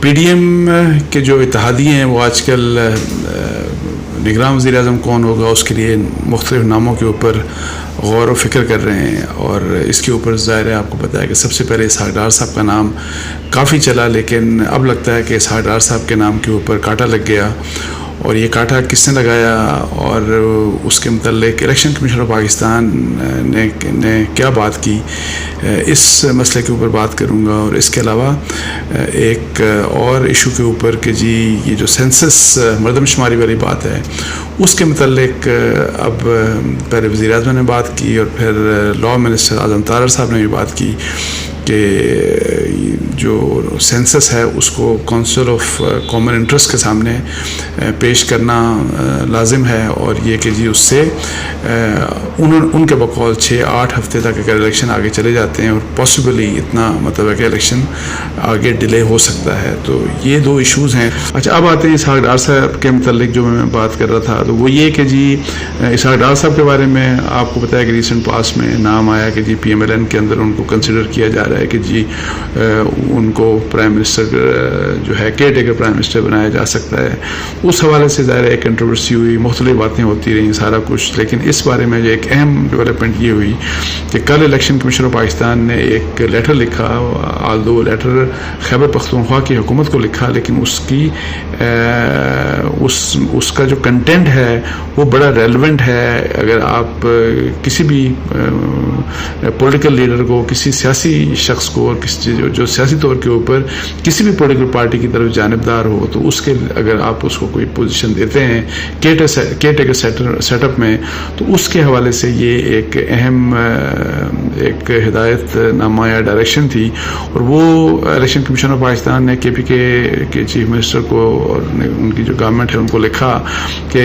P D M کے جو اتحادی ہیں وہ آج کل نگراں وزیر اعظم کون ہوگا اس کے لیے مختلف ناموں کے اوپر غور و فکر کر رہے ہیں، اور اس کے اوپر ظاہر ہے آپ کو پتہ ہے کہ سب سے پہلے اسحاق ڈار صاحب کا نام کافی چلا، لیکن اب لگتا ہے کہ اسحاق ڈار صاحب کے نام کے اوپر کانٹا لگ گیا، اور یہ کانٹا کس نے لگایا اور اس کے متعلق الیکشن کمیشن آف پاکستان نے کیا بات کی، اس مسئلے کے اوپر بات کروں گا، اور اس کے علاوہ ایک اور ایشو کے اوپر کہ جی یہ جو سینسس مردم شماری والی بات ہے اس کے متعلق اب پہلے وزیر اعظم نے بات کی اور پھر لاء منسٹر اعظم طاہر صاحب نے بھی بات کی کہ جو سینسس ہے اس کو کونسل آف کامن انٹرسٹ کے سامنے پیش کرنا لازم ہے، اور یہ کہ جی اس سے ان کے بقول 6-8 ہفتے تک اگر الیکشن آگے چلے جاتے ہیں اور پاسبلی اتنا مطلب ہے کہ الیکشن آگے ڈیلے ہو سکتا ہے، تو یہ دو ایشوز ہیں۔ اچھا اب آتے ہیں اسحاق ڈار صاحب کے متعلق جو میں بات کر رہا تھا، تو وہ یہ کہ جی اسحاق ڈار صاحب کے بارے میں آپ کو پتہ ہے کہ ریسنٹ پاس میں نام آیا کہ جی پی ایم ایل این کے اندر ان کو کنسیڈر کیا جا رہا ہے کہ جی ان کو پرائم منسٹر جو ہے کیئر ٹیکر پرائم منسٹر بنایا جا سکتا ہے۔ اس حوالے سے ظاہر ایک کنٹروورسی ہوئی، مختلف باتیں ہوتی رہیں سارا کچھ، لیکن اس بارے میں جو ایک اہم ڈیولپمنٹ یہ ہوئی کہ کل الیکشن کمیشن آف پاکستان نے ایک لیٹر لکھا، آلدو لیٹر خیبر پختونخوا کی حکومت کو لکھا، لیکن اس کی اس کا جو کنٹینٹ ہے وہ بڑا ریلیونٹ ہے۔ اگر آپ کسی بھی پولیٹیکل لیڈر کو، کسی سیاسی شخص کو، اور کسی جو سیاسی طور کے اوپر کسی بھی پولیٹیکل پارٹی کی طرف جانبدار ہو، تو اس کے اگر آپ اس کو کوئی پوزیشن دیتے ہیں کیئر ٹیکر سیٹ اپ میں، تو اس کے حوالے سے یہ ایک اہم ایک ہدایت نامہ یا ڈائریکشن تھی، اور وہ الیکشن کمیشن آف پاکستان نے کے پی کے چیف منسٹر کو اور ان کی جو گورنمنٹ ہے ان کو لکھا کہ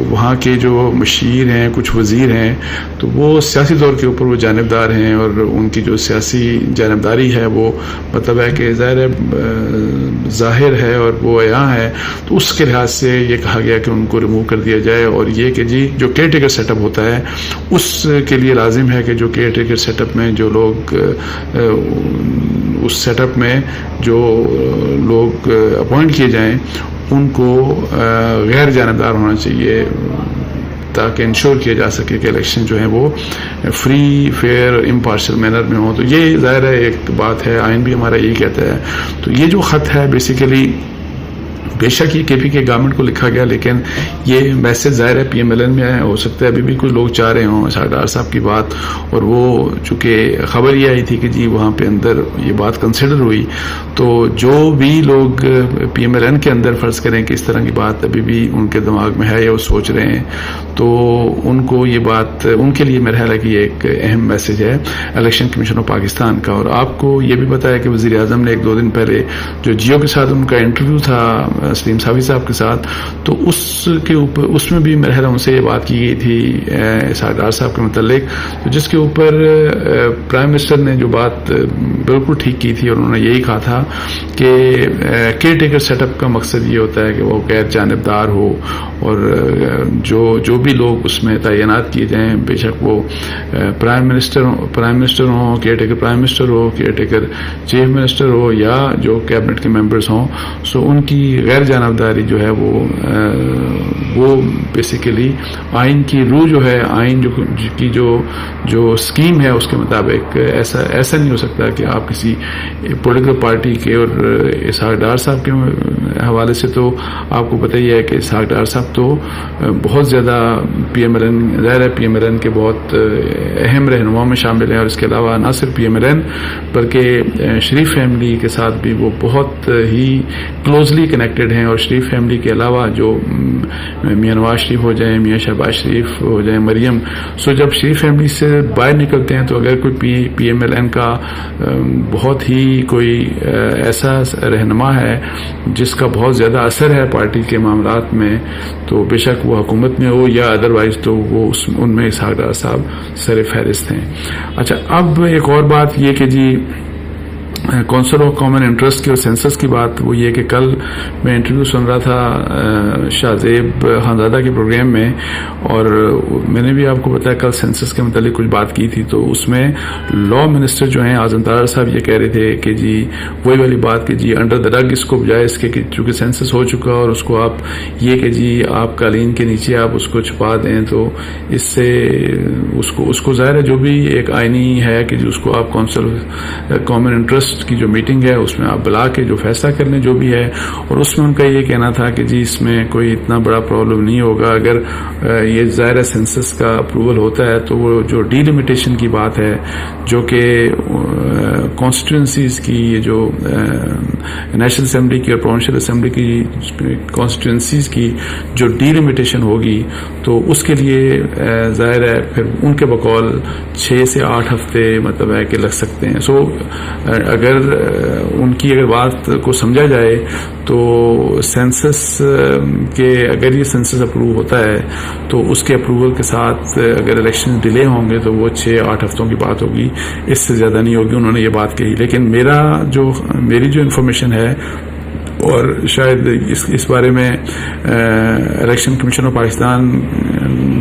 وہاں کے جو مشیر ہیں، کچھ وزیر ہیں، تو وہ سیاسی طور کے اوپر وہ جانبدار ہیں، اور ان کی جو سیاسی جانبداری ہے وہ مطلب ہے کہ ظاہر ہے اور وہ عیاں ہے، تو اس کے لحاظ سے یہ کہا گیا کہ ان کو ریموو کر دیا جائے، اور یہ کہ جی جو کیئر ٹیکر سیٹ اپ ہوتا ہے اس کے لیے لازم ہے کہ جو کیئر ٹیکر سیٹ اپ میں جو لوگ اس سیٹ اپ میں جو لوگ اپوائنٹ کیے جائیں ان کو غیر جانبدار ہونا چاہیے، تاکہ انشور کیا جا سکے کہ الیکشن جو ہیں وہ فری فیئر امپارشل مینر میں ہوں۔ تو یہ ظاہر ہے ایک بات ہے، آئین بھی ہمارا یہی کہتا ہے۔ تو یہ جو خط ہے بیسیکلی بے شک یہ کے پی کے گورنمنٹ کو لکھا گیا، لیکن یہ میسج ظاہر ہے پی ایم ایل این میں ہو سکتا ہے ابھی بھی کوئی لوگ چاہ رہے ہوں اسحاق ڈار صاحب کی بات، اور وہ چونکہ خبر یہ آئی تھی کہ جی وہاں پہ اندر یہ بات کنسیڈر ہوئی، تو جو بھی لوگ پی ایم ایل این کے اندر فرض کریں کہ اس طرح کی بات ابھی بھی ان کے دماغ میں ہے یا وہ سوچ رہے ہیں، تو ان کو یہ بات ان کے لیے میرا خیال ہے کہ یہ ایک اہم میسج ہے الیکشن کمیشن آف پاکستان کا۔ اور آپ کو یہ بھی پتا ہے کہ وزیر اعظم نے 1-2 دن پہلے جو جیو کے ساتھ ان کا انٹرویو تھا سلیم صافی صاحب کے ساتھ، تو اس کے اوپر اس میں بھی میرے خیال ان سے یہ بات کی گئی تھی اسحاق ڈار صاحب کے متعلق، تو جس کے اوپر پرائم منسٹر نے جو بات بالکل ٹھیک کی تھی، اور انہوں نے یہی کہا تھا کہ کیئر ٹیکر سیٹ اپ کا مقصد یہ ہوتا ہے کہ وہ غیر جانبدار ہو، اور جو بھی لوگ اس میں تعینات کیے جائیں، بے شک وہ پرائم منسٹر ہوں، کیئر ٹیکر پرائم منسٹر ہو، کیئر ٹیکر چیف منسٹر ہو، یا جو کیبنٹ کے ممبرز ہوں، سو ان کی غیر جانبداری جو ہے وہ بیسیکلی آئین کی روح جو ہے، آئین کی جو اسکیم ہے اس کے مطابق ایسا نہیں ہو سکتا کہ آپ کسی پولیٹیکل پارٹی کے، اور اسحاق ڈار صاحب کے حوالے سے تو آپ کو پتہ ہی ہے کہ اسحاق ڈار صاحب تو بہت زیادہ پی ایم ایل این، ظاہر ہے پی ایم ایل این کے بہت اہم رہنما میں شامل ہیں، اور اس کے علاوہ نہ صرف پی ایم ایل این بلکہ شریف فیملی کے ساتھ بھی وہ بہت ہی کلوزلی کنیکٹڈ ہیں، اور شریف فیملی کے علاوہ جو میاں نواز شریف ہو جائیں، میاں شہباز شریف ہو جائیں، مریم، سو جب شریف فیملی سے باہر نکلتے ہیں تو اگر کوئی پی ایم ایل این کا بہت ہی کوئی ایسا رہنما ہے جس کا بہت زیادہ اثر ہے پارٹی کے معاملات میں، تو بے شک وہ حکومت میں ہو یا ادروائز، تو وہ ان میں اسحاق ڈار صاحب سر فہرست ہیں۔ اچھا اب ایک اور بات یہ کہ جی کونسل آف کامن انٹرسٹ کی اور سینسس کی بات وہ یہ کہ کل میں انٹرویو سن رہا تھا شاہ زیب خانزادہ کے پروگرام میں، اور میں نے بھی آپ کو بتایا کل سینسس کے متعلق کچھ بات کی تھی، تو اس میں لا منسٹر جو ہیں اعظم تارڑ صاحب یہ کہہ رہے تھے کہ جی وہی والی بات کہ جی انڈر دا رگ اس کو بجائے اس کے کہ چونکہ سینسس ہو چکا اور اس کو آپ یہ کہ جی آپ قالین کے نیچے آپ اس کو چھپا دیں تو اس سے اس کو ظاہر ہے جو بھی ایک آئینی ہے کہ جی اس کو آپ کونسل کامن انٹرسٹ کی جو میٹنگ ہے اس میں آپ بلا کے جو فیصلہ کر لیں جو بھی ہے، اور اس میں ان کا یہ کہنا تھا کہ جی اس میں کوئی اتنا بڑا پرابلم نہیں ہوگا اگر یہ ظاہر سینسس کا اپروول ہوتا ہے تو وہ جو ڈی لمیٹیشن کی بات ہے جو کہ کانسٹیٹوئنسیز کی یہ جو نیشنل اسمبلی کی اور پروونشل اسمبلی کی کانسٹیٹوئنسیز کی جو ڈی لمیٹیشن ہوگی تو اس کے لیے ظاہر ہے پھر ان کے بقول 6 سے 8 ہفتے مطلب ہے کہ لگ سکتے ہیں. سو اگر ان کی اگر بات کو سمجھا جائے تو سینسس کے اگر یہ سینسس اپروو ہوتا ہے تو اس کے اپروول کے ساتھ اگر الیکشن ڈیلے ہوں گے تو وہ 6-8 ہفتوں کی بات ہوگی، اس سے زیادہ نہیں ہوگی. انہوں نے یہ بات کہی، لیکن میری جو انفارمیشن ہے اور شاید اس بارے میں الیکشن کمیشن آف پاکستان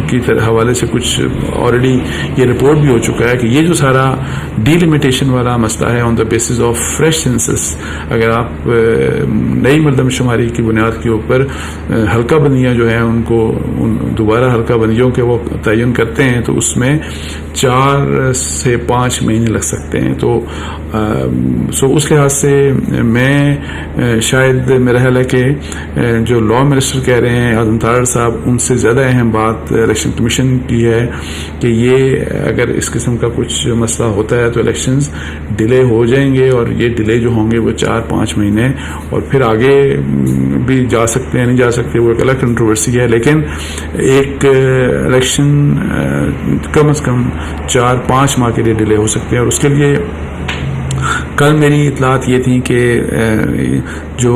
کی حوالے سے کچھ آلریڈی یہ رپورٹ بھی ہو چکا ہے کہ یہ جو سارا ڈی لمیٹیشن والا مسئلہ ہے on the basis of fresh census, اگر آپ نئی مردم شماری کی بنیاد کے اوپر حلقہ بندیاں جو ہیں ان کو دوبارہ حلقہ بندیوں کے وہ تعین کرتے ہیں تو اس میں 4 سے 5 مہینے لگ سکتے ہیں. تو اس لحاظ سے میں شاید میرا خیال ہے کہ جو لا منسٹر کہہ رہے ہیں اعظم تارڑ صاحب، ان سے زیادہ اہم بات الیکشن کمیشن کی ہے کہ یہ اگر اس قسم کا کچھ مسئلہ ہوتا ہے تو الیکشنز ڈیلے ہو جائیں گے، اور یہ ڈیلے جو ہوں گے وہ 4-5 مہینے اور پھر آگے بھی جا سکتے ہیں نہیں جا سکتے وہ ایک الگ کنٹروورسی ہے، لیکن ایک الیکشن کم از کم 4-5 ماہ کے لیے ڈیلے ہو سکتے ہیں. اور اس کے لیے کل میری اطلاعات یہ تھیں کہ جو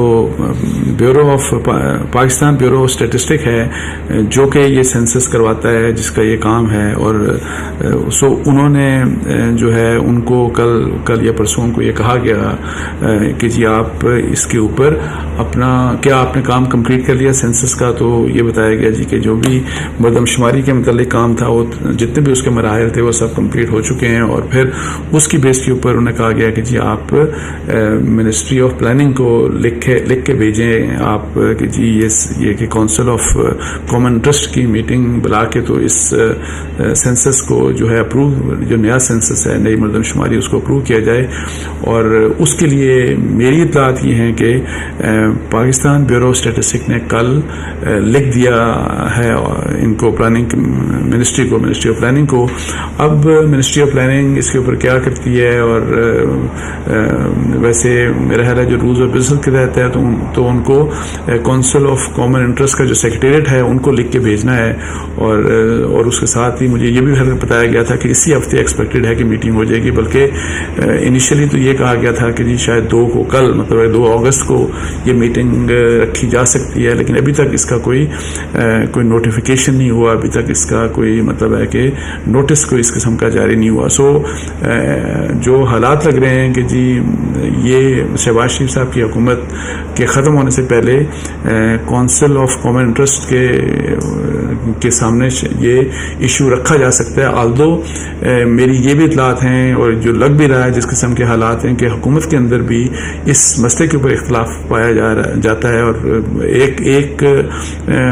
پاکستان بیورو آف اسٹیٹسٹک ہے جو کہ یہ سینسس کرواتا ہے جس کا یہ کام ہے، اور انہوں نے جو ہے ان کو کل یا پرسوں کو یہ کہا گیا کہ جی آپ اس کے اوپر اپنا کیا آپ نے کام کمپلیٹ کر لیا سینسس کا. تو یہ بتایا گیا جی کہ جو بھی مردم شماری کے متعلق کام تھا وہ جتنے بھی اس کے مراحل تھے وہ سب کمپلیٹ ہو چکے ہیں، اور پھر اس کی بیس کے اوپر انہوں نے کہا گیا کہ جی آپ منسٹری آف پلاننگ کو لکھ کے بھیجیں آپ کہ جی یہ کہ کونسل آف کامن انٹرسٹ کی میٹنگ بلا کے تو اس سینسس کو جو ہے اپروو، جو نیا سینسس ہے نئی مردم شماری اس کو اپروو کیا جائے. اور اس کے لیے میری اطلاعات یہ ہیں کہ پاکستان بیورو اسٹیٹسٹک نے کل لکھ دیا ہے ان کو منسٹری آف پلاننگ کو. اب منسٹری آف پلاننگ اس کے اوپر کیا کرتی ہے، اور ویسے میرا خیال ہے جو رولز آف بزنس کے تحت ہے تو ان کو کونسل آف کامن انٹرسٹ کا جو سیکریٹریٹ ہے ان کو لکھ کے بھیجنا ہے. اور اس کے ساتھ ہی مجھے یہ بھی بتایا گیا تھا کہ اسی ہفتے ایکسپیکٹڈ ہے کہ میٹنگ ہو جائے گی، بلکہ انیشلی تو یہ کہا گیا تھا کہ جی شاید 2 کو کل مطلب 2 اگست کو یہ میٹنگ رکھی جا سکتی ہے، لیکن ابھی تک اس کا کوئی نوٹیفیکیشن نہیں ہوا، ابھی تک اس کا کوئی مطلب ہے کہ نوٹس کوئی اس قسم کا جاری نہیں ہوا. جو حالات لگ رہے ہیں کہ جی یہ شہباز شریف صاحب کی حکومت کے ختم ہونے سے پہلے کونسل آف کامن انٹرسٹ کے سامنے یہ ایشو رکھا جا سکتا ہے. آلدو میری یہ بھی اطلاعات ہیں اور جو لگ بھی رہا ہے جس قسم کے حالات ہیں کہ حکومت کے اندر بھی اس مسئلے کے اوپر اختلاف پایا جاتا ہے، اور ایک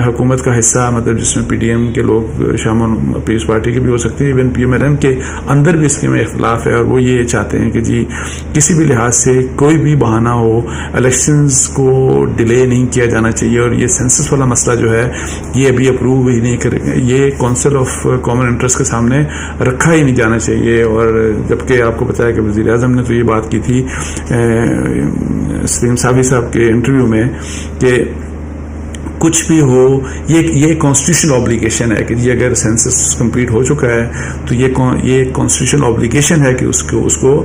حکومت کا حصہ مطلب جس میں پی ڈی ایم کے لوگ شامل پیپلز پارٹی کے بھی ہو سکتے ہیں، even P M L N کے اندر بھی اس کے میں اختلاف ہے، اور وہ یہ چاہتے ہیں کہ جی کسی بھی لحاظ سے کوئی بھی بہانہ ہو الیکشنز کو ڈیلے نہیں کیا جانا چاہیے. اور یہ سینسس والا مسئلہ جو ہے یہ ابھی اپروو ہی نہیں کرے گا، یہ کونسل آف کامن انٹرسٹ کے سامنے رکھا ہی نہیں جانا چاہیے. اور جبکہ آپ کو بتایا کہ وزیر اعظم نے تو یہ بات کی تھی سلیم صابری صاحب کے انٹرویو میں کہ کچھ بھی ہو، یہ کانسٹیٹیوشنل آبلیگیشن ہے کہ جی اگر سینسس کمپلیٹ ہو چکا ہے تو یہ کانسٹیٹیوشنل آبلیگیشن ہے کہ اس کو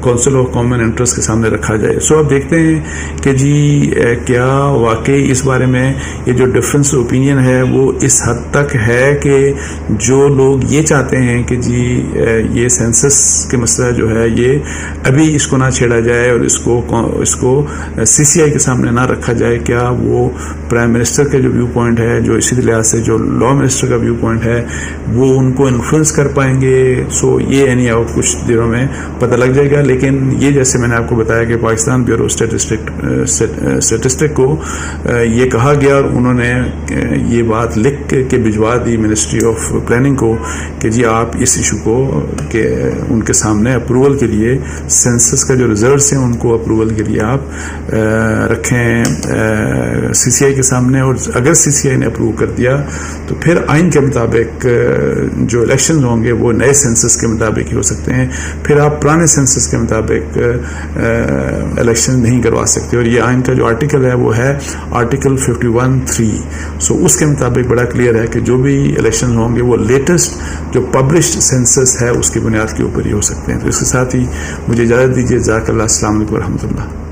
کونسل آف کامن انٹرسٹ کے سامنے رکھا جائے. سو اب دیکھتے ہیں کہ جی کیا واقعی اس بارے میں یہ جو ڈفرینس اوپینین ہے وہ اس حد تک ہے کہ جو لوگ یہ چاہتے ہیں کہ جی یہ سینسس کے مسئلہ جو ہے یہ ابھی اس کو نہ چھیڑا جائے اور اس کو سی سی آئی کے سامنے نہ رکھا جائے، کیا وہ پرائم منسٹر کا جو ویو پوائنٹ ہے، جو اسی لحاظ سے جو لا منسٹر کا ویو پوائنٹ ہے، وہ ان کو انفلوئنس کر پائیں گے؟ سو یہ اینی آؤٹ کچھ دنوں میں پتہ لگ جائے گا. لیکن یہ جیسے میں نے آپ کو بتایا کہ پاکستان بیورو اسٹیٹسٹک کو یہ کہا گیا اور انہوں نے یہ بات لکھ کے بھجوا دی منسٹری آف پلاننگ کو کہ جی آپ اس ایشو کو کہ ان کے سامنے اپروول کے لیے سینسس کا جو ریزلٹس ہیں ان کو اپروول کے لیے آپ رکھیں سی سی آئی کے سامنے. اور اگر سی سی آئی نے اپروو کر دیا تو پھر آئین کے مطابق جو الیکشن ہوں گے وہ نئے سینسس کے مطابق ہی ہو سکتے ہیں، پھر آپ پرانے سینسس کے مطابق الیکشن نہیں کروا سکتے. اور یہ آئین کا جو آرٹیکل ہے وہ ہے آرٹیکل 51(3). سو اس کے مطابق بڑا کلیئر ہے کہ جو بھی الیکشن ہوں گے وہ لیٹسٹ جو پبلشڈ سینسس ہے اس کی بنیاد کے اوپر ہی ہو سکتے ہیں. تو اس کے ساتھ ہی مجھے اجازت دیجیے. جزاک اللہ. السلام علیکم ورحمۃ اللہ.